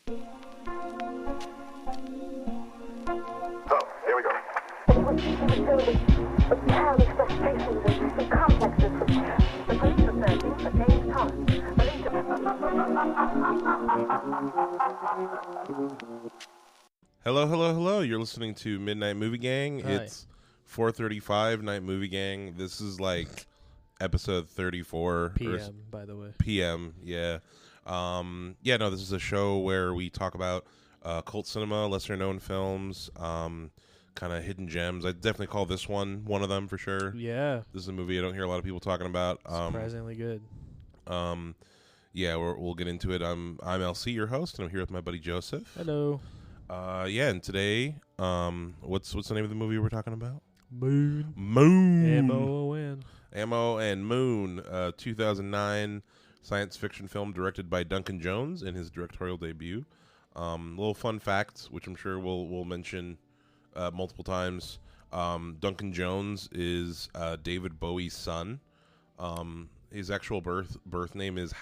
So, here we go. It was filled with childish frustrations and complexes which the police authorities for James Thomas believed to Hello. You're listening to Midnight Movie Gang. Hi. It's 4:35 Night Movie Gang. This is like episode 34 PM, by the way. PM. Yeah. This is a show where we talk about cult cinema, lesser known films, kind of hidden gems. I'd definitely call this one of them for sure. Yeah. This is a movie I don't hear a lot of people talking about. Surprisingly good. We'll get into it. I'm LC, your host, and I'm here with my buddy Joseph. Hello. And today, what's the name of the movie we're talking about? Moon. Moon. MOON. Ammo and Moon, 2009 science fiction film directed by Duncan Jones in his directorial debut. Little fun facts, which I'm sure we'll mention multiple times. Duncan Jones is David Bowie's son. His actual birth name is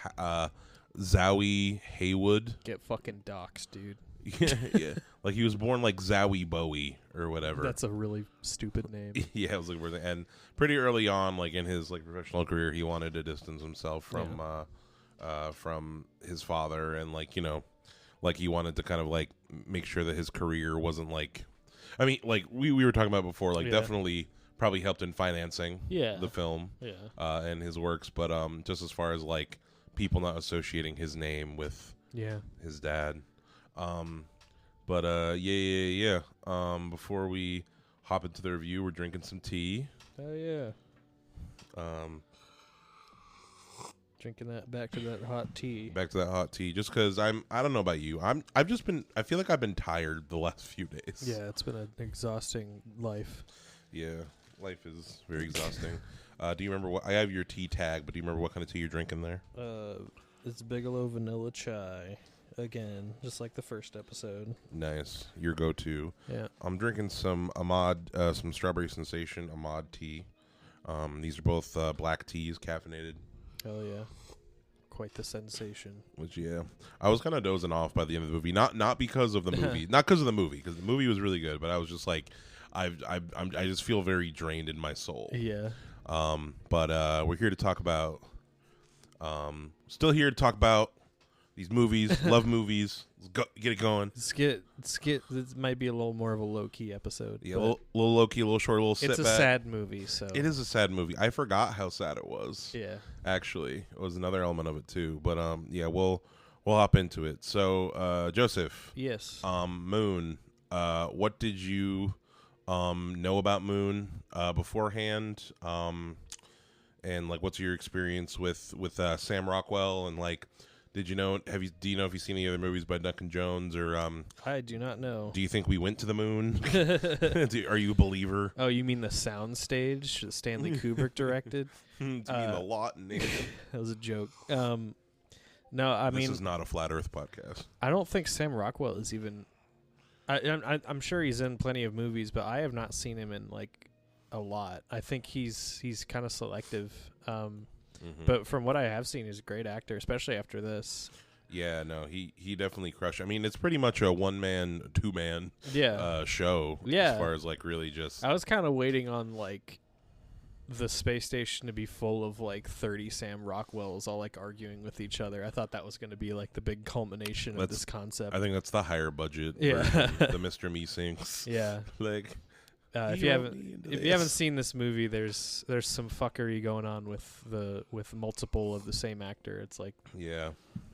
Zowie Haywood. Get fucking doxxed, dude. Yeah. Like he was born like Zowie Bowie or whatever. That's a really stupid name. Yeah, it was like weird. And pretty early on, like in his like professional career, he wanted to distance himself from his father, and like like he wanted to kind of like make sure that his career wasn't like, I mean, like we were talking about before, like definitely probably helped in financing the film and his works, but just as far as like people not associating his name with his dad. Before we hop into the review, we're drinking some tea. Oh, yeah. Drinking that back to that hot tea. Just because I don't know about you. I feel like I've been tired the last few days. Yeah, it's been an exhausting life. Yeah, life is very exhausting. Do you remember what, I have your tea tag, but do you remember what kind of tea you're drinking there? It's Bigelow Vanilla Chai. Again, just like the first episode. Nice. Your go-to. Yeah. I'm drinking some Ahmad, some Strawberry Sensation Ahmad tea. These are both black teas, caffeinated. Oh, yeah. Quite the sensation. Which, I was kind of dozing off by the end of the movie. Not because of the movie. Not because of the movie, because the movie was really good, but I was just like, I just feel very drained in my soul. Yeah. But we're here to talk about, still here to talk about these movies, love movies. Let's go, get it going. This might be a little more of a low-key episode. Yeah, a little low-key, a little short, a little sit back. It's a sad movie, so. It is a sad movie. I forgot how sad it was. Yeah. Actually, it was another element of it, too. But, we'll hop into it. So, Joseph. Yes. Moon. What did you know about Moon beforehand? And, like, what's your experience with Sam Rockwell and, like, do you know if you've seen any other movies by Duncan Jones or I do not know. Do you think we went to the moon? Are you a believer? Oh, you mean the sound stage that Stanley Kubrick directed? Do you mean the lot in it? That was a joke. No, I mean, this is not a flat Earth podcast. I don't think Sam Rockwell is even. I'm sure he's in plenty of movies, but I have not seen him in like a lot. I think he's kind of selective. But from what I have seen, he's a great actor, especially after this. Yeah, no, he definitely crushed. I mean, it's pretty much a one-man, two-man show as far as, like, really just... I was kind of waiting on, like, the space station to be full of, like, 30 Sam Rockwells all, like, arguing with each other. I thought that was going to be, like, the big culmination of this concept. I think that's the higher budget version, the Mr. Meesinks. Yeah. Like... if you haven't seen this movie, there's some fuckery going on with multiple of the same actor. It's like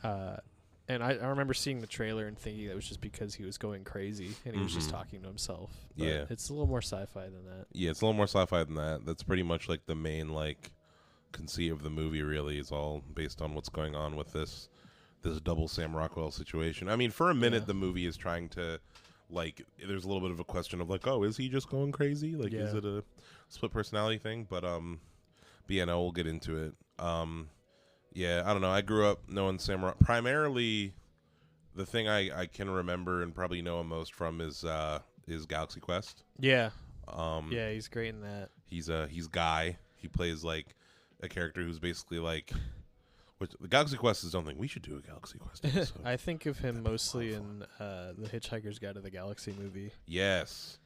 and I remember seeing the trailer and thinking that was just because he was going crazy and he was just talking to himself. But it's a little more sci-fi than that. Yeah, it's a little more sci-fi than that. That's pretty much like the main like conceit of the movie. Really, is all based on what's going on with this double Sam Rockwell situation. I mean, for a minute, the movie is trying to. Like, there's a little bit of a question of, like, oh, is he just going crazy? Like, is it a split personality thing? But we'll get into it. I don't know. I grew up knowing Sam Rock. Primarily, the thing I can remember and probably know him most from is Galaxy Quest. Yeah. He's great in that. He's Guy. He plays, like, a character who's basically, like, Which the Galaxy Quest is something we should do a Galaxy Quest episode. I think of him mostly in the Hitchhiker's Guide to the Galaxy movie. Yes.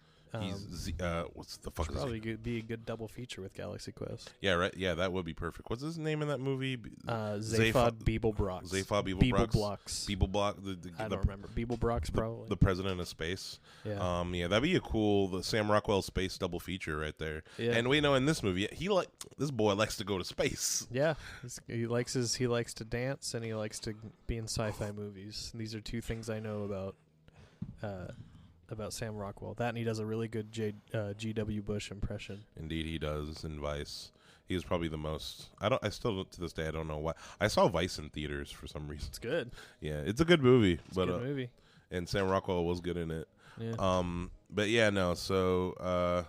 He's what's the fuck? Probably be a good double feature with Galaxy Quest. Yeah, right. Yeah, that would be perfect. What's his name in that movie? Zaphod Beeblebrox. Zaphod Beeblebrox. Beeblebrox. I don't remember. Beeblebrox, probably. The president of space. Yeah. Yeah, that'd be a cool the Sam Rockwell space double feature right there. Yeah. And we know in this movie, this boy likes to go to space. Yeah, he likes to dance and he likes to be in sci-fi movies. And these are two things I know about Sam Rockwell. That and he does a really good G.W. Bush impression. Indeed, he does in Vice. He was probably the most. I still to this day I don't know why. I saw Vice in theaters for some reason. It's good. Yeah, it's a good movie. It's a good movie. And Sam Rockwell was good in it. Yeah. But yeah, no. So,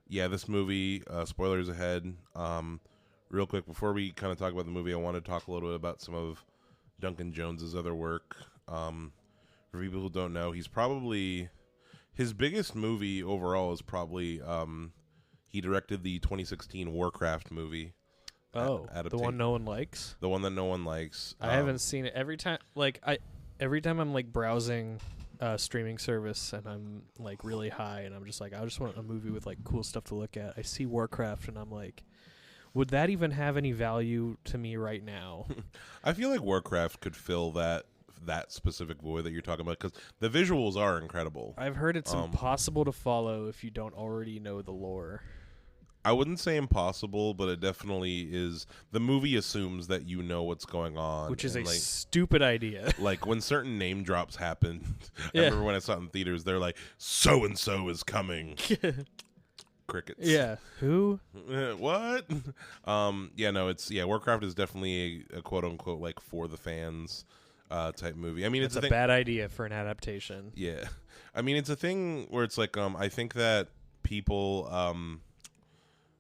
this movie. Spoilers ahead. Real quick before we kind of talk about the movie, I want to talk a little bit about some of Duncan Jones's other work. For people who don't know, he's probably his biggest movie overall is probably he directed the 2016 Warcraft movie. Oh, the one no one likes. The one that no one likes. I haven't seen it. Every time I'm like browsing streaming service and I'm like really high and I'm just like I just want a movie with like cool stuff to look at. I see Warcraft and I'm like, would that even have any value to me right now? I feel like Warcraft could fill that specific void that you're talking about because the visuals are incredible. I've heard it's impossible to follow if you don't already know the lore. I wouldn't say impossible, but it definitely is. The movie assumes that you know what's going on, which is a stupid idea. Like when certain name drops happen, I remember when I saw it in theaters, they're like, "So and so is coming." Crickets. Yeah. Who? What? Warcraft is definitely a quote unquote like for the fans type movie. I mean, it's a bad idea for an adaptation. Yeah, I mean, it's a thing where it's like I think that people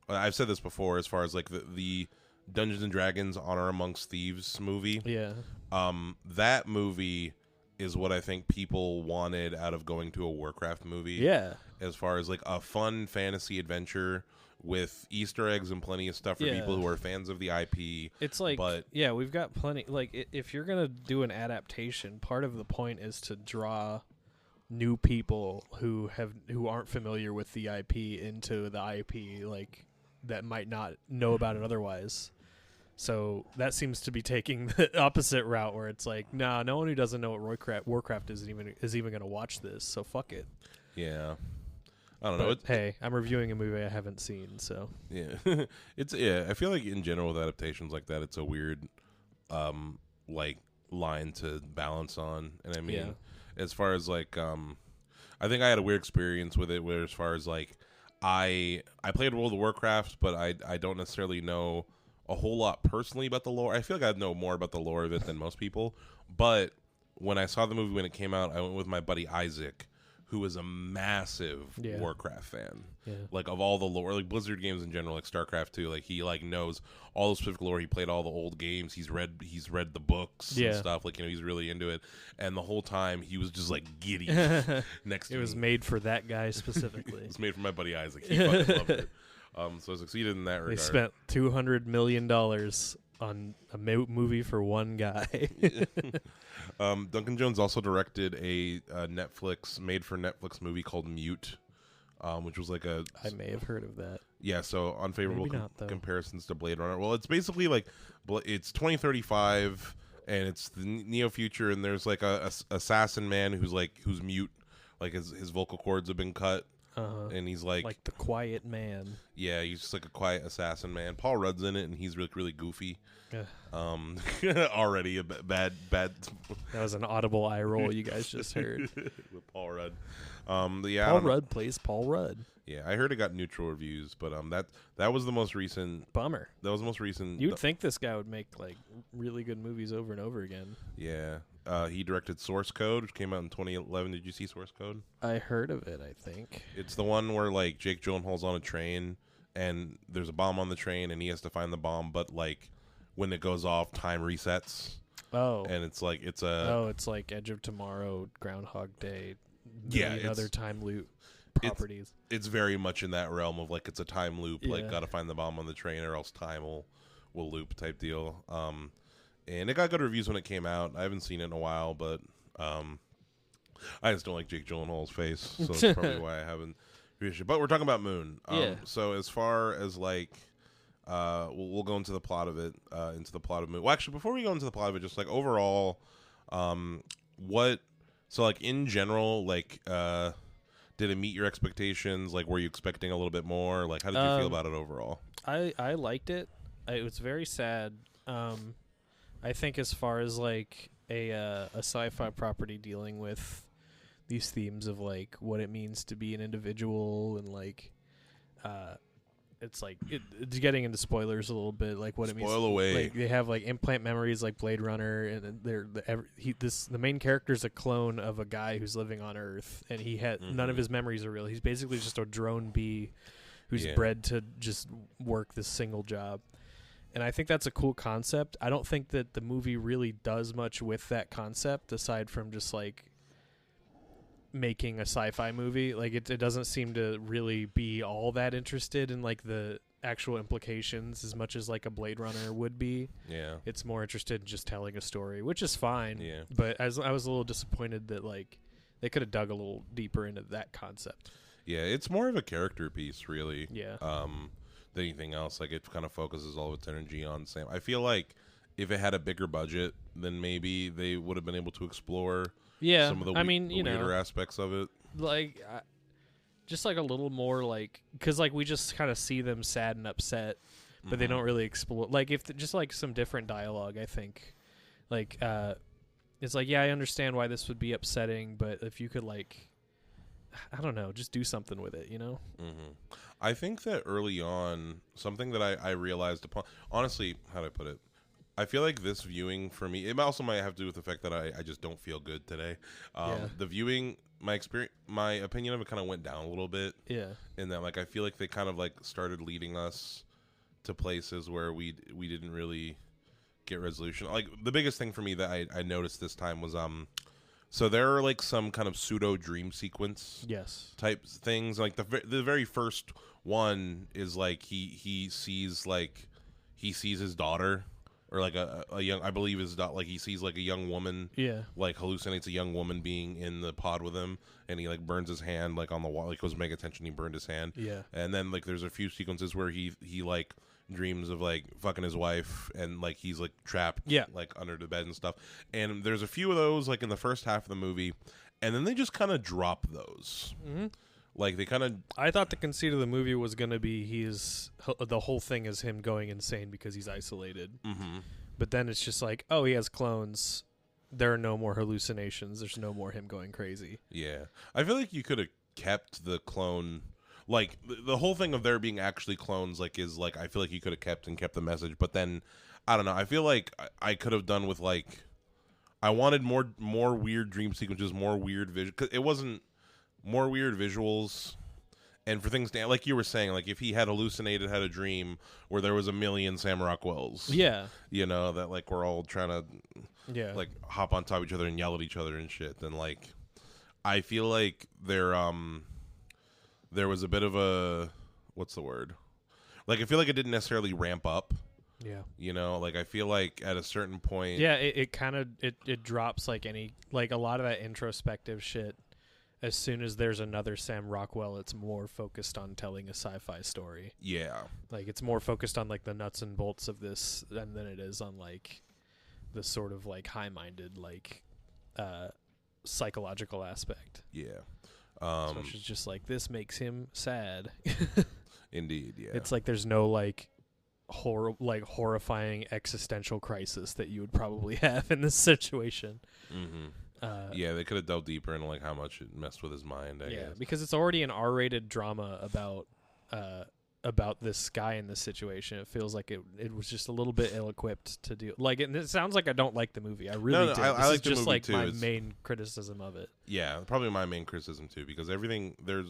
I've said this before as far as like the Dungeons and Dragons Honor Amongst Thieves movie. Yeah. That movie is what I think people wanted out of going to a Warcraft movie. Yeah. As far as like a fun fantasy adventure with Easter eggs and plenty of stuff for people who are fans of the IP. It's like, we've got plenty. Like, if you're gonna do an adaptation, part of the point is to draw new people who aren't familiar with the IP into the IP, like that might not know about it otherwise. So that seems to be taking the opposite route, where it's like, nah, no one who doesn't know what Warcraft is even gonna watch this. So fuck it. Yeah. I don't know. Hey, I'm reviewing a movie I haven't seen, so yeah, I feel like in general with adaptations like that, it's a weird, like line to balance on. And I mean, as far as like, I think I had a weird experience with it, where as far as like, I played World of Warcraft, but I don't necessarily know a whole lot personally about the lore. I feel like I know more about the lore of it than most people. But when I saw the movie when it came out, I went with my buddy Isaac, who is a massive Warcraft fan. Yeah. Like of all the lore, like Blizzard games in general, like StarCraft 2, like he like knows all the specific lore. He played all the old games. He's read the books and stuff. Like, you know, he's really into it. And the whole time he was just like giddy next to me. It was made for that guy specifically. It was made for my buddy Isaac. He fucking loved it. So I succeeded in that regard. They spent $200 million on a movie for one guy. Duncan Jones also directed a made for Netflix movie called Mute, which was like I may have heard of that. Yeah, so unfavorable comparisons to Blade Runner. Well, it's basically like it's 2035 and it's the neo future, and there's like a assassin man who's mute, like his vocal cords have been cut. And he's like the quiet man. Yeah, he's just like a quiet assassin man. Paul Rudd's in it, and he's really goofy. Already a bad. That was an audible eye roll you guys just heard. With Paul Rudd. Paul Rudd plays Paul Rudd. Yeah, I heard it got neutral reviews, but that was the most recent. Bummer. That was the most recent. You'd think this guy would make like really good movies over and over again. Yeah. He directed Source Code, which came out in 2011. Did you see Source Code? I heard of it, I think. It's the one where like Jake Gyllenhaal's on a train and there's a bomb on the train and he has to find the bomb, but like when it goes off, time resets. Oh. And it's like it's like Edge of Tomorrow, Groundhog Day. Yeah, other time loop properties. It's very much in that realm of like it's a time loop, like gotta find the bomb on the train or else time will loop type deal. and it got good reviews when it came out. I haven't seen it in a while, but I just don't like Jake Gyllenhaal's face, so that's probably why I haven't reviewed it. But we're talking about Moon. So as far as like, we'll go into the plot of it, into the plot of Moon. Well, actually, before we go into the plot of it, just like overall, so like in general, like, did it meet your expectations? Like, were you expecting a little bit more? Like, how did you feel about it overall? I liked it. It was very sad. I think as far as like a sci-fi property dealing with these themes of like what it means to be an individual and like it's like it's getting into spoilers a little bit, like what it means. Spoil away. Like they have like implant memories like Blade Runner, and the main character is a clone of a guy who's living on Earth, and he had none of his memories are real. He's basically just a drone bee who's bred to just work this single job. And I think that's a cool concept. I don't think that the movie really does much with that concept aside from just like making a sci-fi movie. Like it doesn't seem to really be all that interested in like the actual implications as much as like a Blade Runner would be. Yeah. It's more interested in just telling a story, which is fine. Yeah. But I was a little disappointed that like they could have dug a little deeper into that concept. Yeah, it's more of a character piece, really. Yeah. Than anything else. Like it kind of focuses all of its energy on Sam. I feel like if it had a bigger budget, then maybe they would have been able to explore some of the weirder aspects of it. Like just like a little more like, because like we just kind of see them sad and upset, but they don't really explore. Like if just like some different dialogue, I think. Like it's like, yeah, I understand why this would be upsetting, but if you could like, I don't know, just do something with it, you know? Mm-hmm. I think that early on, something that I realized upon, honestly, how do I put it? I feel like this viewing for me, it also might have to do with the fact that I just don't feel good today. The viewing, my opinion of it kind of went down a little bit. Yeah. In that, like, I feel like they kind of like started leading us to places where we didn't really get resolution. Like the biggest thing for me that I noticed this time was so there are like some kind of pseudo dream sequence type things. Like the very first one is like he sees his daughter, or like a young, I believe his daughter, like he sees like a young woman, like hallucinates a young woman being in the pod with him, and he like burns his hand like on the wall, like goes to make attention, he burned his hand. And then like there's a few sequences where he like dreams of like fucking his wife, and like he's like trapped like under the bed and stuff. And there's a few of those like in the first half of the movie, and then they just kind of drop those. Like they kind of, I thought the conceit of the movie was going to be the whole thing is him going insane because he's isolated. But then it's just like, oh, he has clones, there are no more hallucinations, there's no more him going crazy. Yeah, I feel like you could have kept the clone. Like the whole thing of there being actually clones, like is like I feel like you could have kept the message, but then I don't know. I feel like I could have done with like I wanted more weird dream sequences, more weird vision. Cause it wasn't more weird visuals, and for things to, like you were saying, like if he had hallucinated, had a dream where there was a million Sam Rockwells, you know, that like we're all trying to like hop on top of each other and yell at each other and shit. Then like I feel like there was a bit of a, what's the word? Like, I feel like it didn't necessarily ramp up. Yeah. You know, like, I feel like at a certain point. Yeah, it kind of, it drops like a lot of that introspective shit. As soon as there's another Sam Rockwell, it's more focused on telling a sci-fi story. Yeah. Like, it's more focused on, like, the nuts and bolts of this than it is on, like, the sort of, like, high-minded, like, psychological aspect. Yeah. So it's just like, this makes him sad. Indeed, yeah. It's like there's no like horrifying existential crisis that you would probably have in this situation. Yeah, they could have delved deeper into like how much it messed with his mind. I guess. Because it's already an R-rated drama about this guy in this situation. It feels like it was just a little bit ill-equipped to do. Like, and it sounds like I don't like the movie. I really do. I like the just movie like too. My main criticism of it. Yeah, probably my main criticism too, because there's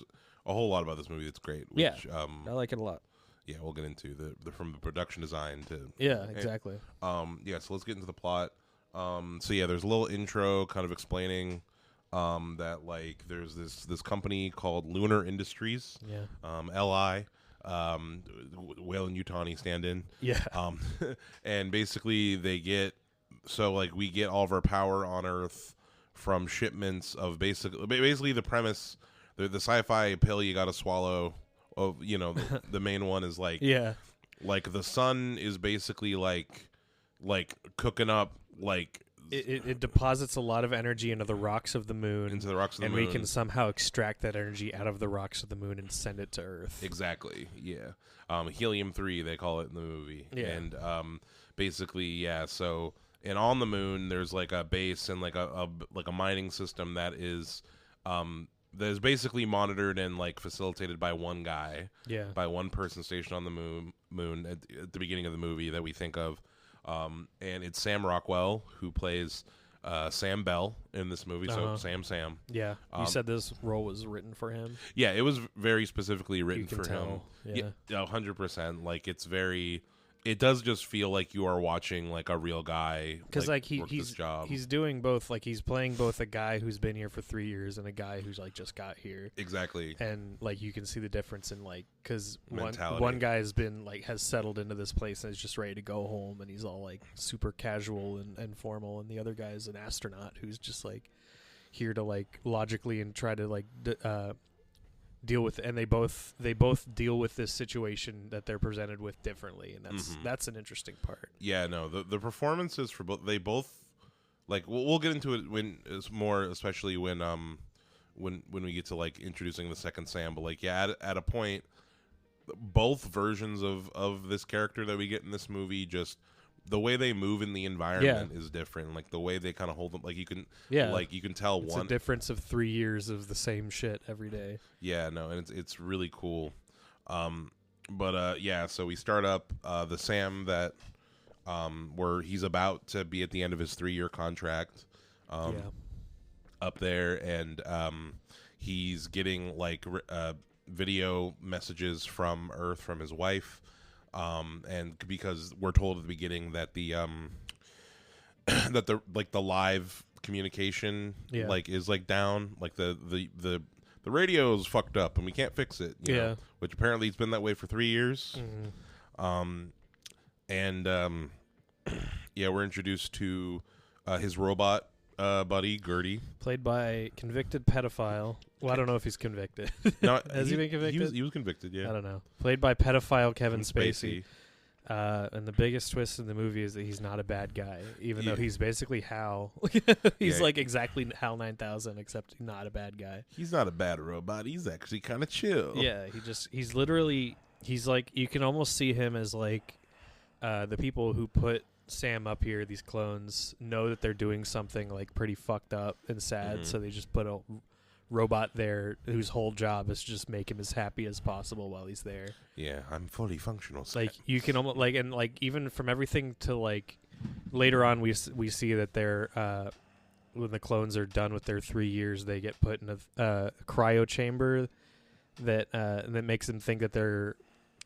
a whole lot about this movie that's great. Which, I like it a lot. Yeah, we'll get into the from the production design to exactly. So let's get into the plot. So yeah, there's a little intro kind of explaining that like there's this company called Lunar Industries. LI. Whale and Yutani stand in. And basically they get So like we get all of our power on Earth from shipments of basically the premise, the sci-fi pill you got to swallow. Of the main one is like like the sun is basically like cooking up like. It deposits a lot of energy into the rocks of the moon. And we can somehow extract that energy out of the rocks of the moon and send it to Earth. Exactly, yeah. Helium-3, they call it in the movie. Yeah. And basically, yeah, so... And on the moon, there's like a base and like a mining system that is basically monitored and like facilitated by one guy. Yeah. By one person stationed on the moon at the beginning of the movie that we think of. And it's Sam Rockwell who plays Sam Bell in this movie. So Sam. Yeah. You said this role was written for him. Yeah, it was very specifically written for him. Yeah. 100%. Like it's very. It does just feel like you are watching like a real guy. Because he's doing both. Like he's playing both a guy who's been here for 3 years and a guy who's like just got here. Exactly. And like you can see the difference in like because one guy has been like has settled into this place and is just ready to go home and he's all like super casual and formal, and the other guy is an astronaut who's just like here to like logically and try to like deal with it. And they both deal with this situation that they're presented with differently, and that's an interesting part. Yeah, no, the performances for both like we'll get into it when it's more, especially when we get to like introducing the second Sam, but like at a point both versions of this character that we get in this movie, just the way they move in the environment is different. Like the way they kind of hold them, like you can tell it's a difference of 3 years of the same shit every day. Yeah, no, and it's really cool. So we start up the Sam that where he's about to be at the end of his 3-year contract up there, and he's getting like video messages from Earth from his wife. And because we're told at the beginning that the the live communication like is like down, like the radio's fucked up and we can't fix it. You know, which apparently it's been that way for 3 years. We're introduced to his robot buddy Gertie, played by convicted pedophile. Well, I don't know if he's convicted. No, has he been convicted? He was convicted. Yeah, I don't know. Played by pedophile Kevin Spacey. And the biggest twist in the movie is that he's not a bad guy, even though he's basically Hal. He's like exactly Hal 9000, except not a bad guy. He's not a bad robot. He's actually kind of chill. Yeah, he's literally like, you can almost see him as like the people who put Sam up here, these clones, know that they're doing something like pretty fucked up and sad, so they just put a robot there whose whole job is to just make him as happy as possible while he's there. Yeah, I'm fully functional. Like you can almost like, and like even from everything to like later on we see that they're when the clones are done with their 3 years, they get put in a cryo chamber that makes them think that they're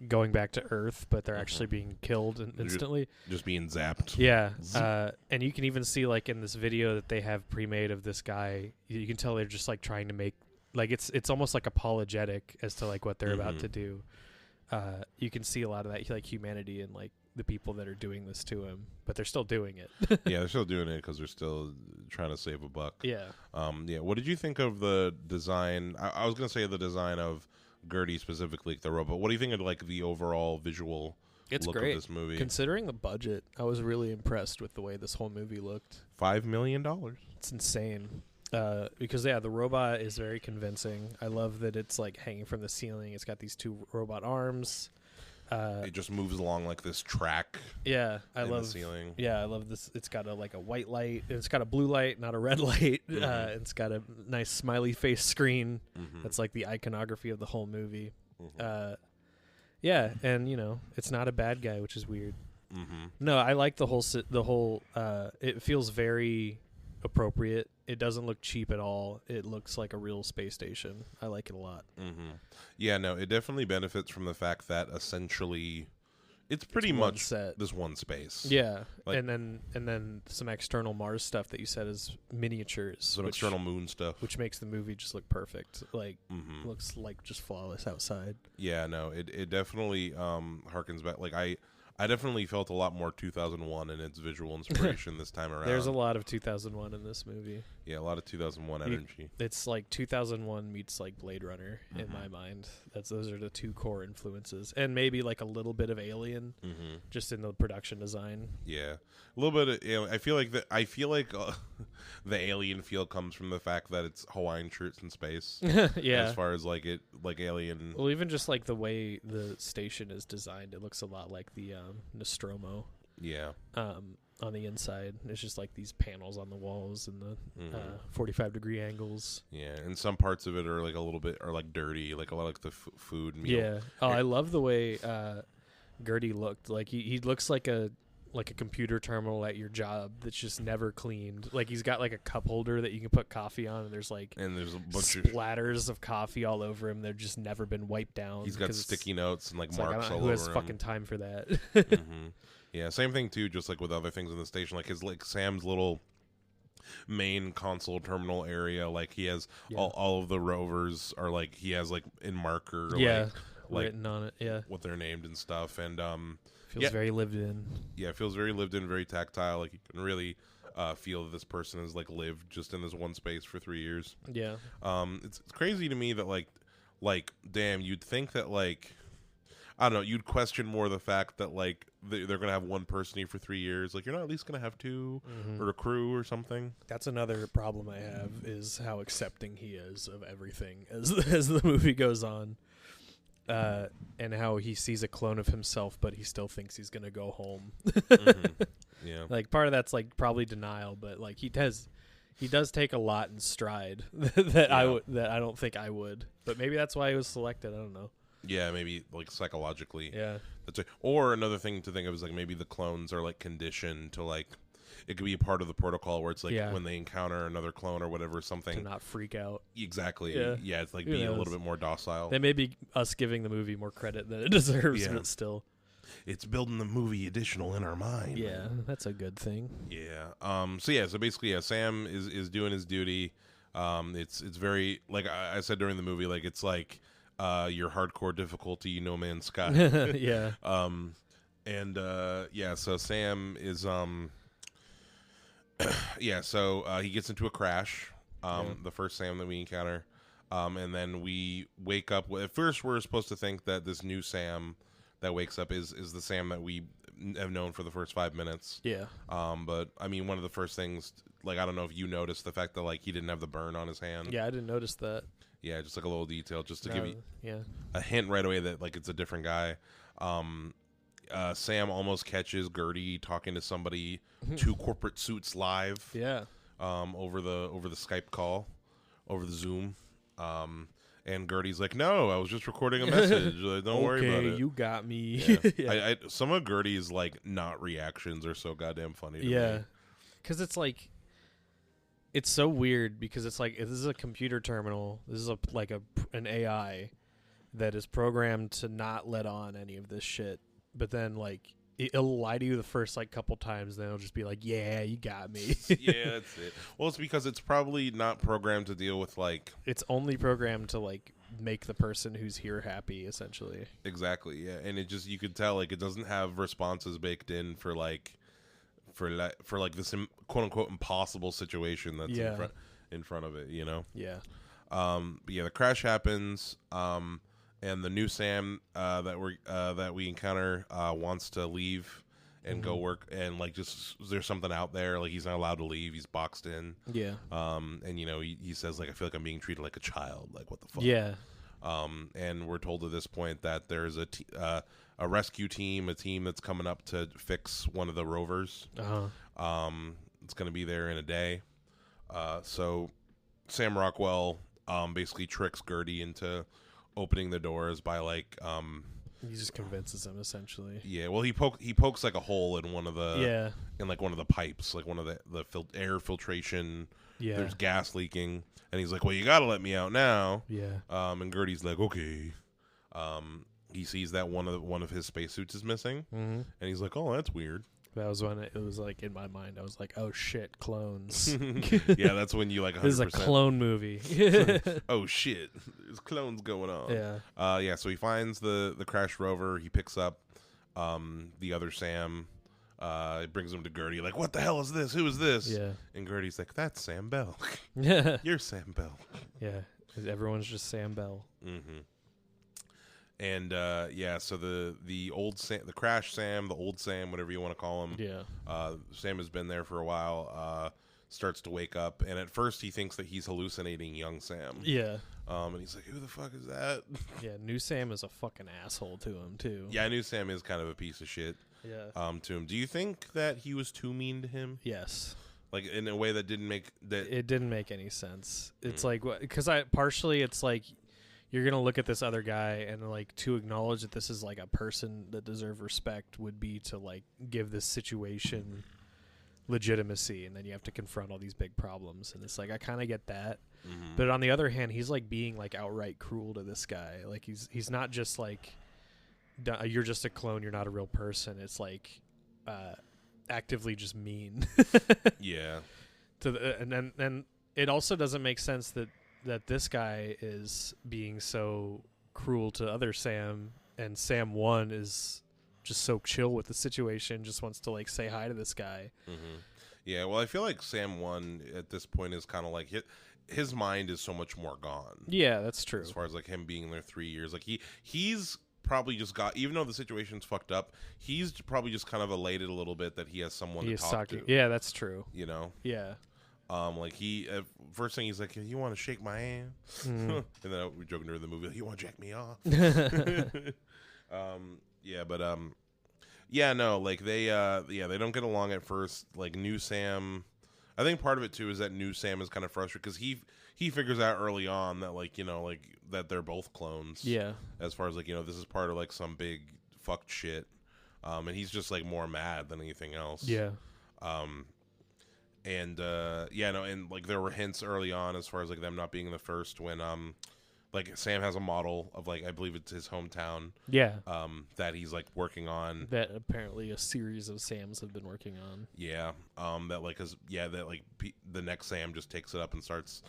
going back to Earth, but they're actually being killed instantly. Just being zapped. Yeah. And you can even see like in this video that they have pre-made of this guy, you can tell they're just like trying to make like it's almost like apologetic as to like what they're about to do. You can see a lot of that like humanity and like the people that are doing this to him, but they're still doing it. Yeah, they're still doing it because they're still trying to save a buck. Yeah. What did you think of the design? I was going to say the design of Gertie specifically, the robot. What do you think of like the overall visual look great. Of this movie? Considering the budget, I was really impressed with the way this whole movie looked. $5 million. It's insane. Because the robot is very convincing. I love that it's like hanging from the ceiling. It's got these 2 robot arms. It just moves along like this track. Yeah, I love the ceiling. Yeah, I love this. It's got a white light. It's got a blue light, not a red light. It's got a nice smiley face screen. That's like the iconography of the whole movie. Yeah, and it's not a bad guy, which is weird. No, I like the whole. It feels very appropriate. It doesn't look cheap at all. It looks like a real space station. I like it a lot. Yeah, no, it definitely benefits from the fact that essentially it's pretty much set. This one space. Yeah, like, and then some external Mars stuff that you said is miniatures. Some external moon stuff. Which makes the movie just look perfect. Like, looks like just flawless outside. Yeah, no, it definitely harkens back. Like, I definitely felt a lot more 2001 in its visual inspiration this time around. There's a lot of 2001 in this movie. Yeah, a lot of 2001 energy. It's like 2001 meets like Blade Runner in my mind. Those are the two core influences, and maybe like a little bit of Alien, just in the production design. Yeah, a little bit of. I feel like the Alien feel comes from the fact that it's Hawaiian shirts in space. Yeah, as far as like Alien. Well, even just like the way the station is designed, it looks a lot like the Nostromo. Yeah. On the inside, it's just like these panels on the walls and the 45-degree angles. Yeah, and some parts of it are like a little bit like dirty, like a lot of like the food. Meal. Yeah. Oh, I love the way Gertie looked. Like he looks like a computer terminal at your job that's just never cleaned. Like he's got like a cup holder that you can put coffee on, and there's a bunch of splatters of coffee all over him. They've just never been wiped down. He's got sticky notes and like marks all over him. Who has fucking time for that? Yeah, same thing too. Just like with other things in the station, like Sam's little main console terminal area. Like he has all of the rovers are like he has like in marker. Like written on it. Yeah, what they're named and stuff. And feels very lived in. Yeah, it feels very lived in, very tactile. Like you can really feel that this person has like lived just in this one space for 3 years. Yeah. It's crazy to me that like damn, you'd think that like I don't know, you'd question more the fact that like they're gonna have one person here for 3 years. Like you're not at least gonna have two or a crew or something. That's another problem I have is how accepting he is of everything as the movie goes on. And how he sees a clone of himself, but he still thinks he's gonna go home. Yeah, like part of that's like probably denial, but like he does take a lot in stride that I don't think I would. But maybe that's why he was selected. I don't know. Yeah, maybe like psychologically. Yeah, that's right. Or another thing to think of is like maybe the clones are like conditioned to like. It could be a part of the protocol where it's like when they encounter another clone or whatever, something to not freak out. Exactly. Yeah, it's like being a little bit more docile. That may be us giving the movie more credit than it deserves, but still. It's building the movie additional in our mind. Yeah, that's a good thing. Yeah. So basically, Sam is doing his duty. It's very like I said during the movie, like it's like your hardcore difficulty, No Man's Sky. Yeah. So Sam is so he gets into a crash, the first Sam that we encounter, and then we wake up. At first, we're supposed to think that this new Sam that wakes up is the Sam that we have known for the first 5 minutes. Yeah. But I mean, one of the first things, like I don't know if you noticed the fact that like he didn't have the burn on his hand. Yeah, I didn't notice that. Yeah, just like a little detail, just to give you a hint right away that like it's a different guy. Sam almost catches Gertie talking to somebody, 2 corporate suits live. Yeah. Over the Skype call, over the Zoom. And Gertie's like, "No, I was just recording a message. Don't worry about it." Okay, you got me. Yeah. Some of Gertie's like not reactions are so goddamn funny to me. Because it's like, it's so weird because it's like this is a computer terminal. This is an AI that is programmed to not let on any of this shit. But then like it'll lie to you the first like couple times, then it'll just be like, "Yeah, you got me." Yeah, that's it. Well, it's because it's probably not programmed to deal with like. It's only programmed to like make the person who's here happy, essentially. Exactly. Yeah, and it just you could tell like it doesn't have responses baked in for this quote unquote impossible situation that's in front of it. You know. Yeah. The crash happens. And the new Sam that we encounter wants to leave and go work, and like just there's something out there, like he's not allowed to leave, he's boxed in. Yeah. And he says like I feel like I'm being treated like a child, like what the fuck. Yeah. And we're told at this point that there's a rescue team, a team that's coming up to fix one of the rovers. It's gonna be there in a day. So Sam Rockwell basically tricks Gertie into opening the doors by like he just convinces him essentially. Yeah, well he pokes like a hole in one of the in like one of the pipes, like one of the air filtration. Yeah, there's gas leaking, and he's like, "Well, you got to let me out now." Yeah. And Gertie's like, "Okay." He sees that one of his spacesuits is missing, and he's like, "Oh, that's weird." That was when it was like in my mind. I was like, "Oh shit, clones!" Yeah, that's when you like. 100%. This is a clone movie. Oh shit, there's clones going on. Yeah. So he finds the crashed rover. He picks up the other Sam brings him to Gertie, like, what the hell is this? Who is this? Yeah. And Gertie's like, that's Sam Bell. Yeah. You're Sam Bell. Yeah. Everyone's just Sam Bell. Mm-hmm. And so the old Sam, the Crash Sam, the old Sam, whatever you want to call him. Yeah. Sam has been there for a while. Starts to wake up, and at first he thinks that he's hallucinating young Sam. Yeah. And he's like, "Who the fuck is that?" Yeah. New Sam is a fucking asshole to him too. Yeah, New Sam is kind of a piece of shit. Yeah. To him. Do you think that he was too mean to him? Yes. Like in a way that didn't make that. It didn't make any sense. It's like because partially it's like you're gonna look at this other guy and like to acknowledge that this is like a person that deserves respect would be to like give this situation legitimacy, and then you have to confront all these big problems, and it's like I kind of get that, but on the other hand, he's like being like outright cruel to this guy. Like he's not just like you're just a clone, you're not a real person. It's like actively just mean. Yeah. And then it also doesn't make sense that this guy is being so cruel to other Sam, and Sam 1 is just so chill with the situation, just wants to like say hi to this guy. Mm-hmm. Yeah, well, I feel like Sam 1 at this point is kind of like his mind is so much more gone. Yeah, that's true. As far as like him being there 3 years, like he's probably just got, even though the situation's fucked up, he's probably just kind of elated a little bit that he has someone to talk to. Yeah, that's true. You know? Yeah. Like he first thing he's like, you want to shake my hand? And then we're joking during the movie, you want to jack me off? Yeah, but yeah, no, like they don't get along at first. Like New Sam, I think part of it too is that New Sam is kind of frustrated because he figures out early on that like that they're both clones. Yeah. As far as like this is part of like some big fucked shit, and he's just like more mad than anything else. Yeah. And and like there were hints early on as far as like them not being the first when like Sam has a model of like I believe it's his hometown. Yeah. That he's like working on. That apparently a series of Sams have been working on. Yeah. That like the next Sam just takes it up and starts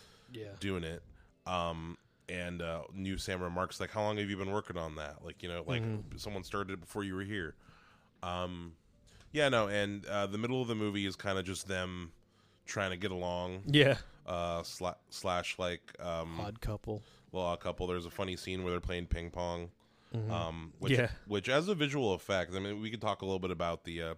doing it. And New Sam remarks like, how long have you been working on that? Like, someone started it before you were here. And the middle of the movie is kind of just them trying to get along. Yeah. Slash like odd couple. Well, odd couple. There's a funny scene where they're playing ping pong. Which as a visual effect, I mean, we could talk a little bit about the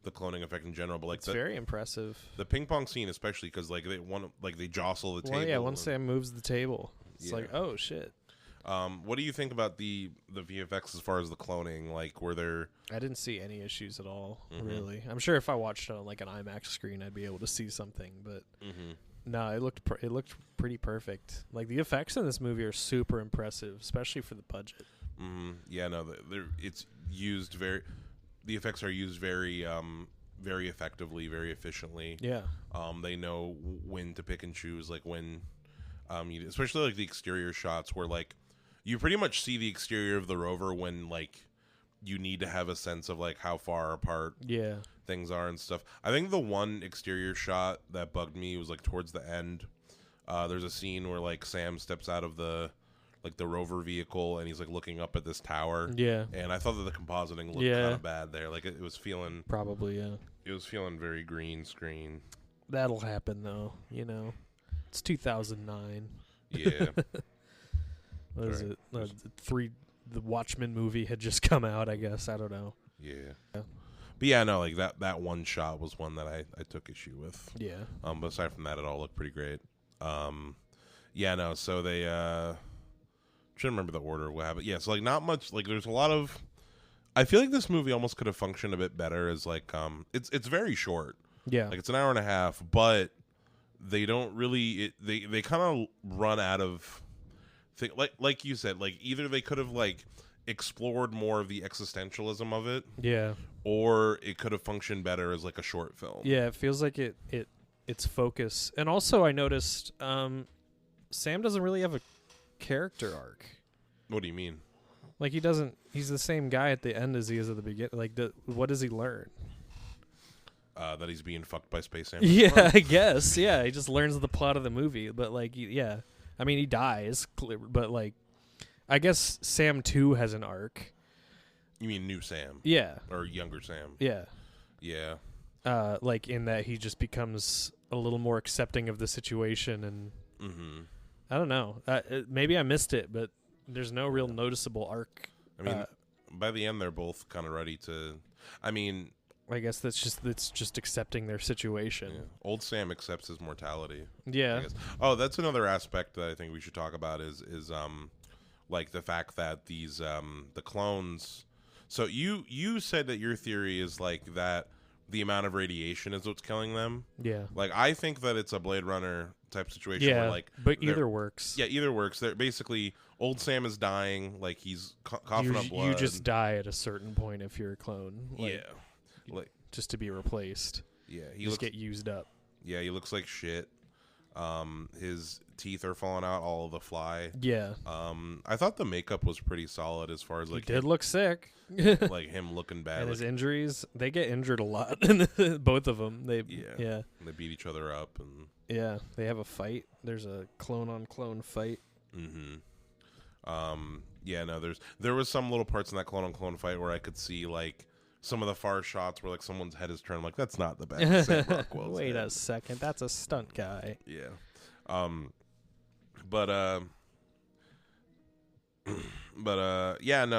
cloning effect in general, but like it's very impressive. The ping pong scene, especially because like they jostle the table. Yeah, once Sam moves the table, it's like, oh shit. What do you think about the VFX as far as the cloning? Like, were there? I didn't see any issues at all. Really, I'm sure if I watched it on like an IMAX screen, I'd be able to see something. But no, it looked pretty perfect. Like the effects in this movie are super impressive, especially for the budget. Yeah, no, it's used the effects are used very very effectively, very efficiently. Yeah. They know when to pick and choose, like when, especially like the exterior shots where like you pretty much see the exterior of the rover when like you need to have a sense of like how far apart things are and stuff. I think the one exterior shot that bugged me was like towards the end. There's a scene where like Sam steps out of the rover vehicle and he's like looking up at this tower. Yeah. And I thought that the compositing looked kind of bad there. Like it was feeling it was feeling very green screen. That'll happen though, It's 2009. Yeah. What is it? The Watchmen movie had just come out, I guess. I don't know. Yeah. But yeah, no, like that one shot was one that I took issue with. Yeah. But aside from that, it all looked pretty great. So they trying to remember the order of what happened. Yeah, so like not much, like there's a lot of, I feel like this movie almost could have functioned a bit better as like it's very short. Yeah. Like it's an hour and a half, but they don't really they kind of run out of like you said, like either they could have like explored more of the existentialism of it. Yeah. Or it could have functioned better as like a short film. Yeah, it feels like its focus. And also I noticed Sam doesn't really have a character arc. What do you mean? Like he's the same guy at the end as he is at the beginning. Like what does he learn? That he's being fucked by space animals. Yeah, I guess. Yeah, he just learns the plot of the movie, but like I mean he dies, but like I guess Sam 2 has an arc. You mean new Sam? Yeah. Or younger Sam? Yeah. Yeah. Like in that he just becomes a little more accepting of the situation, and I don't know. Maybe I missed it, but there's no real noticeable arc. I mean, by the end, they're both kind of ready to. I mean, I guess that's just accepting their situation. Yeah. Old Sam accepts his mortality. Yeah. Oh, that's another aspect that I think we should talk about is like the fact that these the clones. So you said that your theory is like that the amount of radiation is what's killing them. Yeah. Like I think that it's a Blade Runner type situation. Yeah. Where, like, but either works. Yeah, either works. They're basically Old Sam is dying. Like he's coughing up blood. You just die at a certain point if you're a clone. Like, yeah. Like just to be replaced. Yeah. He just get used up. Yeah, he looks like shit. His teeth are falling out, all of the fly. Yeah. I thought the makeup was pretty solid as far as like he did look sick. like him looking bad. And like, his injuries, they get injured a lot. Both of them. They they beat each other up and they have a fight. There's a clone on clone fight. There was some little parts in that clone on clone fight where I could see like some of the far shots where like someone's head is turned. I'm like, that's not the best. Sam Rockwell's Wait head. a second, that's a stunt guy. Yeah.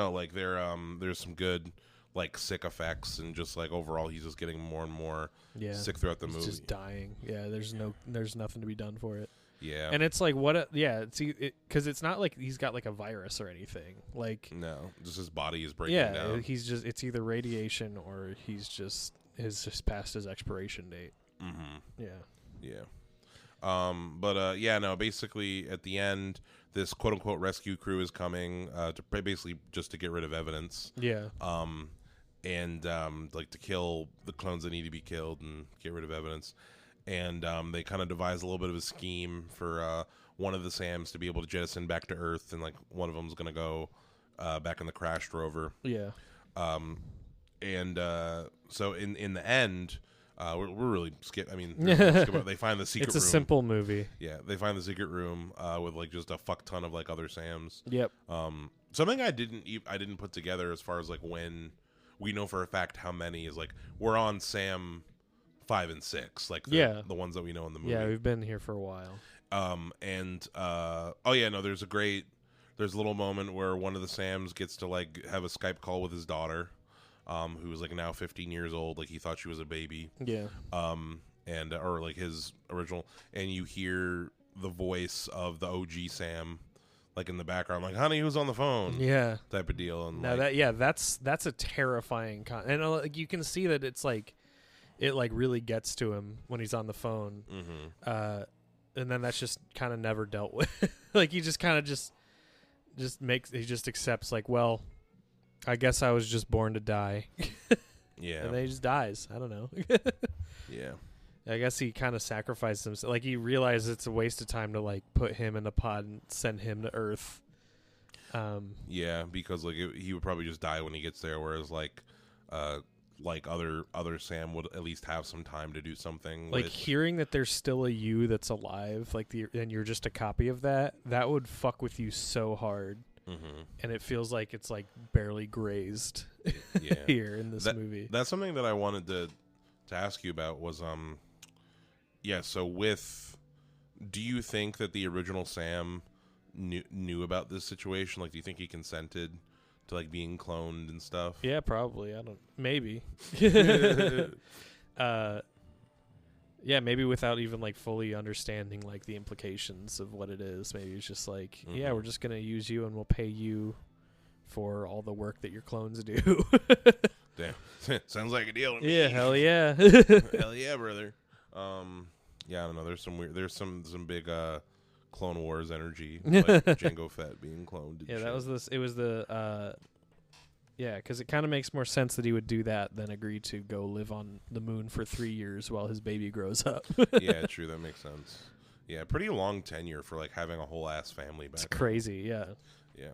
Like there's some good like sick effects and just like overall he's just getting more and more sick throughout the movie. He's just dying. Yeah, there's nothing to be done for it. Yeah. And it's like because it's not like he's got like a virus or anything. Like no, just his body is breaking down. He's just it's either radiation or he's just past his expiration date. Basically at the end this quote unquote rescue crew is coming to basically just to get rid of evidence. Yeah. Like to kill the clones that need to be killed and get rid of evidence. And they kind of devise a little bit of a scheme for one of the Sams to be able to jettison back to Earth, and like one of them's gonna go back in the crashed rover. Yeah. So in the end, we're really I mean, they find the secret room. It's a simple movie. Yeah, they find the secret room with like just a fuck ton of like other Sams. Yep. Something I didn't put together as far as like when we know for a fact how many is like we're on Sam 5 and 6, like the ones that we know in the movie. Yeah, we've been here for a while. There's a little moment where one of the Sams gets to like have a Skype call with his daughter, who is like now 15 years old. Like he thought she was a baby. Yeah. Or like his original, and you hear the voice of the OG Sam, like in the background, like honey, who's on the phone? Yeah. Type of deal. And now that's a terrifying and like you can see that it's like. It like really gets to him when he's on the phone, and then that's just kind of never dealt with. Like he just kind of just accepts like, well, I guess I was just born to die. Yeah, and then he just dies. I don't know. Yeah, I guess he kind of sacrificed himself. Like he realized it's a waste of time to like put him in a pod and send him to Earth. Yeah, because like he would probably just die when he gets there, whereas like other Sam would at least have some time to do something. Like hearing that there's still a you that's alive, like and you're just a copy of that would fuck with you so hard. And it feels like it's like barely grazed here in this movie. That's something that I wanted to ask you about was do you think that the original Sam knew about this situation? Like do you think he consented to like being cloned and stuff? Yeah, probably. Maybe. Maybe without even like fully understanding like the implications of what it is. Maybe it's just like, yeah, we're just gonna use you and we'll pay you for all the work that your clones do. Damn, sounds like a deal to me. Yeah, hell yeah. Hell yeah, brother. I don't know. There's some big Clone Wars energy, like Jango Fett being cloned. Yeah, that was this. It was the because it kind of makes more sense that he would do that than agree to go live on the moon for 3 years while his baby grows up. Yeah, true. That makes sense. Yeah, pretty long tenure for like having a whole ass family back. It's crazy. Yeah. Yeah.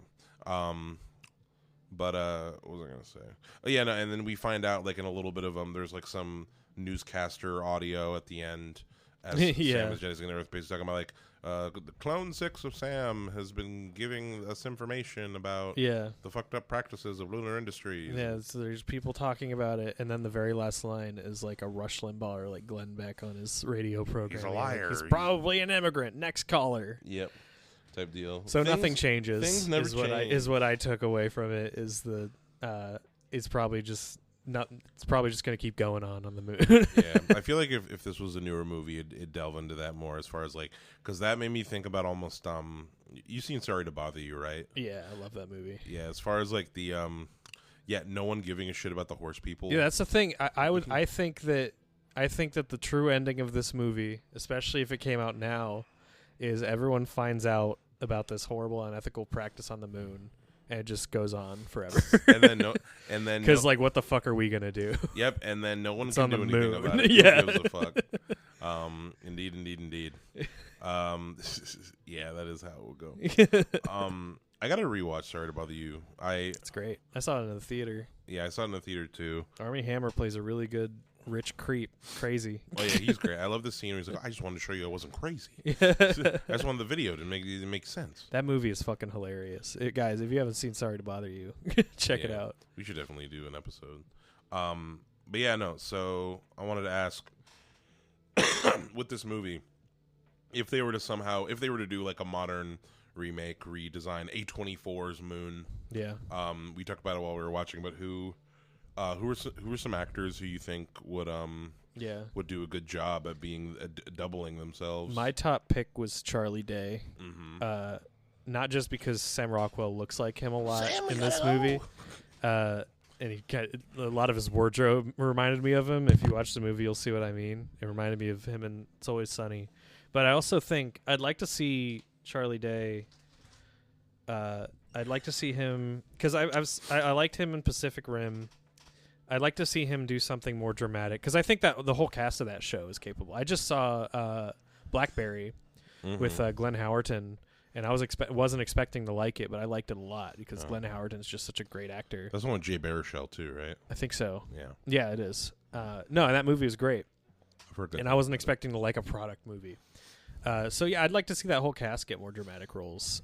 What was I gonna say? Oh yeah, no, and then we find out like in a little bit of there's like some newscaster audio at the end as Sam is jettisoning Earth, basically talking about like the Clone 6 of Sam has been giving us information about the fucked up practices of lunar industries. Yeah, so there's people talking about it, and then the very last line is like a Rush Limbaugh or like Glenn Beck on his radio program. He's a liar. He's probably an immigrant. Next caller. Yep. Type deal. So nothing changes. Things never change. Is what I took away from it. Is the it's probably just it's probably just going to keep going on the moon. Yeah, I feel like if this was a newer movie, it'd delve into that more as far as like, because that made me think about almost you've seen Sorry to Bother You, right? Yeah, I love that movie. Yeah, as far as like the no one giving a shit about the horse people. Yeah, that's the thing. I think that the true ending of this movie, especially if it came out now, is everyone finds out about this horrible, unethical practice on the moon. And it just goes on forever. and then because like, what the fuck are we gonna do? Yep, and then no one it's can on do the anything moon. about it. Yeah, Who gives a fuck? Indeed. Yeah, that is how it will go. I gotta rewatch Sorry to Bother You. It's great. I saw it in the theater. Yeah, I saw it in the theater too. Armie Hammer plays a really good rich creep. Crazy. Oh yeah, he's great. I love the scene where he's like, I just wanted to show you I wasn't crazy. I just wanted the video to make sense. That movie is fucking hilarious. Guys, if you haven't seen Sorry to Bother You, check it out. We should definitely do an episode. But yeah, no. So I wanted to ask, with this movie, if they were to do like a modern remake, redesign, A24's Moon. Yeah. We talked about it while we were watching, but who are some actors who you think would do a good job at being doubling themselves? My top pick was Charlie Day. Mm-hmm. Not just because Sam Rockwell looks like him a lot in this movie. And he got a lot of his wardrobe reminded me of him. If you watch the movie, you'll see what I mean. It reminded me of him in It's Always Sunny. But I also think I'd like to see Charlie Day. I'd like to see him because I liked him in Pacific Rim. I'd like to see him do something more dramatic because I think that the whole cast of that show is capable. I just saw Blackberry with Glenn Howerton. And I wasn't expecting to like it, but I liked it a lot because Glenn Howerton's just such a great actor. That's the one with Jay Baruchel too, right? I think so. Yeah. Yeah, it is. No, and that movie was great. I've heard that. And I wasn't expecting to like a product movie. So yeah, I'd like to see that whole cast get more dramatic roles.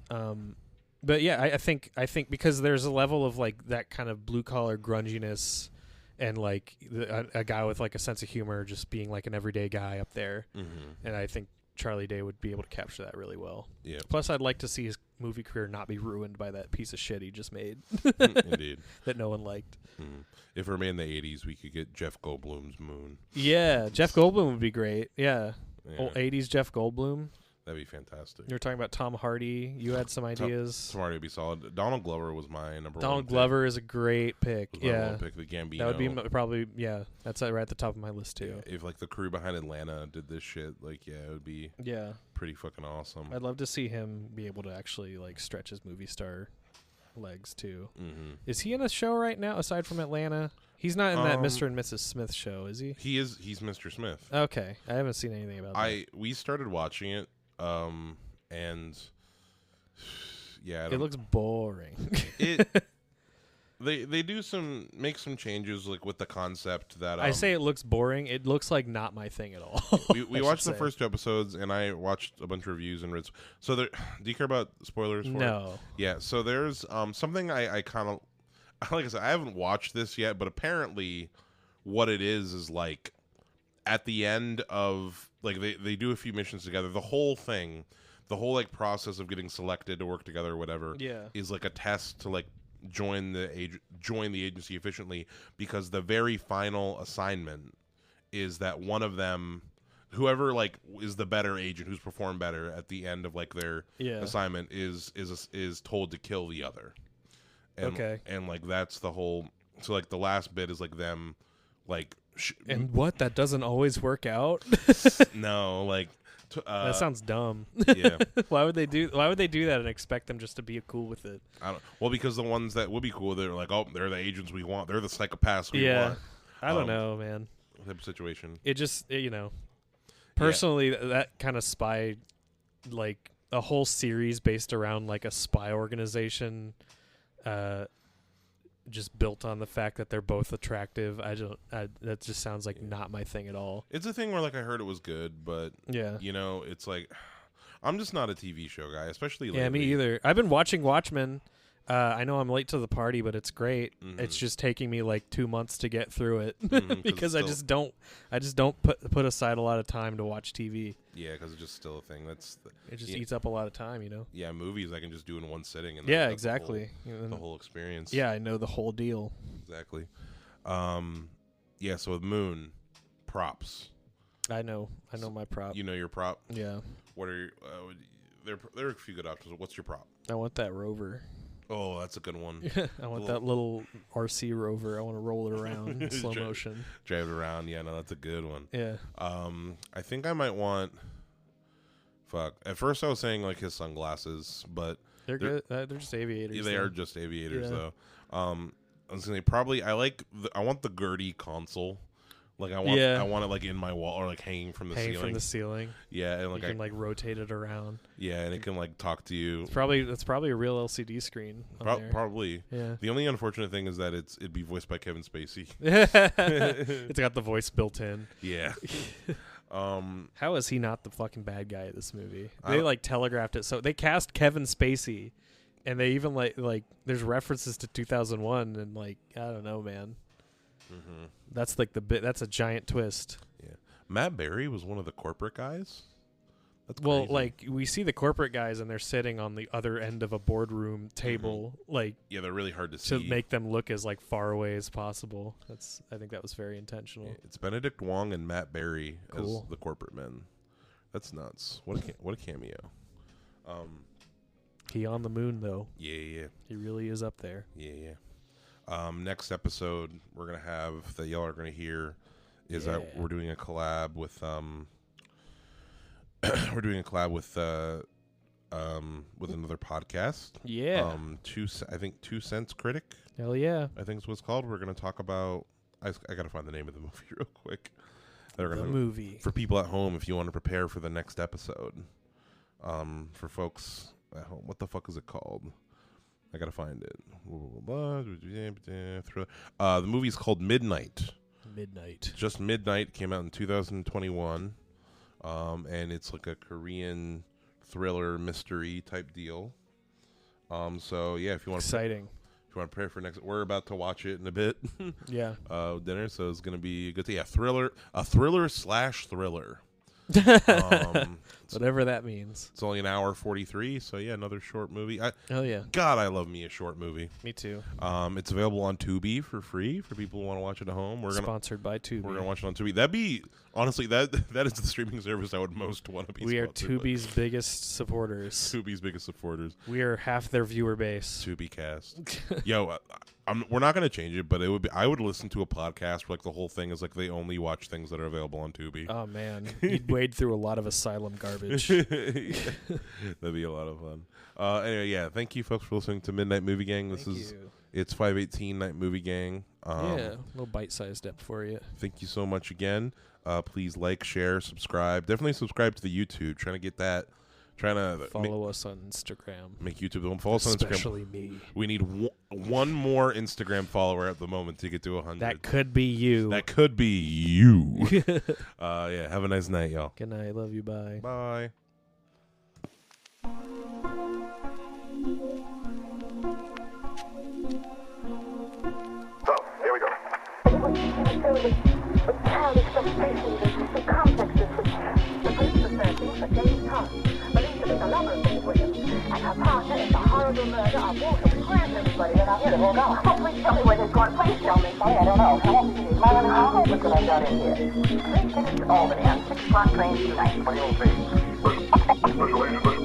But yeah, I think because there's a level of like that kind of blue collar grunginess, and like a guy with like a sense of humor, just being like an everyday guy up there, and I think Charlie Day would be able to capture that really well. Yeah. Plus, I'd like to see his movie career not be ruined by that piece of shit he just made. Indeed. That no one liked. If we're made in the 80s, we could get Jeff Goldblum's Moon. Yeah, Jeff Goldblum would be great. Yeah. Old 80s Jeff Goldblum. That'd be fantastic. You were talking about Tom Hardy. You had some ideas. Tom Hardy would be solid. Donald Glover was my number one. Donald Glover is a great pick. Yeah. One pick, the Gambino. That would be probably, that's right at the top of my list, too. Yeah, if, like, the crew behind Atlanta did this shit, like, it would be pretty fucking awesome. I'd love to see him be able to actually, like, stretch his movie star legs, too. Is he in a show right now, aside from Atlanta? He's not in that Mr. and Mrs. Smith show, is he? He is. He's Mr. Smith. Okay. I haven't seen anything about that. We started watching it. And yeah, it looks boring. They do make some changes like with the concept that I say it looks boring. It looks like not my thing at all. we watched the first 2 episodes, and I watched a bunch of reviews and read. So do you care about spoilers? No. Yeah. So there's something I kind of like I said, I haven't watched this yet, but apparently what it is like at the end of like they do a few missions together. The whole like process of getting selected to work together or whatever is like a test to like join the agency efficiently, because the very final assignment is that one of them, whoever like is the better agent, who's performed better at the end of like their assignment, is told to kill the other. And, and like that's the whole. So like the last bit is like them like. And what? That doesn't always work out? No, like that sounds dumb. Yeah. Why would they do that and expect them just to be cool with it? Well, because the ones that would be cool, they're like, oh, they're the agents we want. They're the psychopaths we want. I don't know, man. Type of situation. It just personally that kind of spy, like a whole series based around like a spy organization, just built on the fact that they're both attractive. That just sounds like not my thing at all. It's a thing where like I heard it was good, but it's like, I'm just not a TV show guy, especially lately. Yeah, me either. I've been watching Watchmen. I know I'm late to the party, but it's great. Mm-hmm. It's just taking me like 2 months to get through it because I just don't put aside a lot of time to watch TV. Yeah, because it's just still a thing. It just eats up a lot of time, you know. Yeah, movies I can just do in one sitting. And yeah, exactly. The whole experience. Yeah, I know the whole deal. Exactly. Yeah. So with Moon, props. I know my prop. You know your prop. Yeah. What are your, there are a few good options. What's your prop? I want that rover. Oh, that's a good one. I want that little RC rover. I want to roll it around in slow motion. Drive it around. Yeah, no, that's a good one. Yeah. I think I might want. Fuck. At first, I was saying like his sunglasses, but they're good. They're just aviators. Yeah, they are just aviators, though. I was gonna say probably. I want the Gertie console. Like I want it like in my wall or like hanging from the ceiling. Yeah, and like you can like rotate it around. Yeah, and it can like talk to you. It's probably a real LCD screen. Probably. Yeah. The only unfortunate thing is that it'd be voiced by Kevin Spacey. It's got the voice built in. Yeah. How is he not the fucking bad guy of this movie? They like telegraphed it, so they cast Kevin Spacey, and they even like there's references to 2001, and like I don't know, man. Mm-hmm. That's like that's a giant twist. Yeah, Matt Berry was one of the corporate guys. That's well, crazy. like we see the corporate guys, and they're sitting on the other end of a boardroom table, like yeah, they're really hard to see to make them look as like far away as possible. I think that was very intentional. Yeah, it's Benedict Wong and Matt Berry cool. as the corporate men. That's nuts. What a cameo. He on the moon though. Yeah. He really is up there. Yeah. Next episode we're gonna have that y'all are gonna hear is that we're doing a collab with with another podcast. Yeah. I think 2 Cents Critic. Hell yeah. I think is what it's called. We're gonna talk about. I gotta find the name of the movie real quick. The movie for people at home if you want to prepare for the next episode. For folks at home, what the fuck is it called? I gotta find it. The movie's called Midnight. Just Midnight came out in 2021, and it's like a Korean thriller mystery type deal. So yeah, if you want exciting. If you want to prepare for next, we're about to watch it in a bit. Yeah. Dinner, so it's gonna be a good. Yeah, thriller. Whatever that means. It's only an hour 43, so yeah, another short movie. Hell yeah. God, I love me a short movie. Me too. It's available on Tubi for free for people who want to watch it at home. Sponsored by Tubi. We're gonna watch it on Tubi. That'd be honestly that is the streaming service I would most want to be. We are Tubi's biggest supporters. We are half their viewer base. Tubi cast. Yo, we're not gonna change it, but it would be. I would listen to a podcast where like the whole thing is like they only watch things that are available on Tubi. Oh man, you'd wade through a lot of asylum garbage. That'd be a lot of fun. Anyway, yeah, thank you folks for listening to Midnight Movie Gang. It's 518 Night Movie Gang. A little bite-sized step for you. Thank you so much again. Please like, share, subscribe. Definitely subscribe to the YouTube. Trying to get that. Trying to follow us on Instagram. Make YouTube. Don't follow us on Instagram. Especially me. We need one more Instagram follower at the moment to get to 100. That could be you. Yeah. Have a nice night, y'all. Good night. Love you. Bye. Bye. So, here we go. With childish frustrations and complexes which the police are searching for James Thomas, believed to be the lover of Miss Williams, and her partner in the horrible murder of Walter. Where's everybody? And I'm here to hold on. Oh, please tell me where this going. Please tell me. Sorry, I don't know. How long is Myron, how home could I got in here? 3 tickets to Albany on 6 o'clock train tonight. What do you think? Special agent.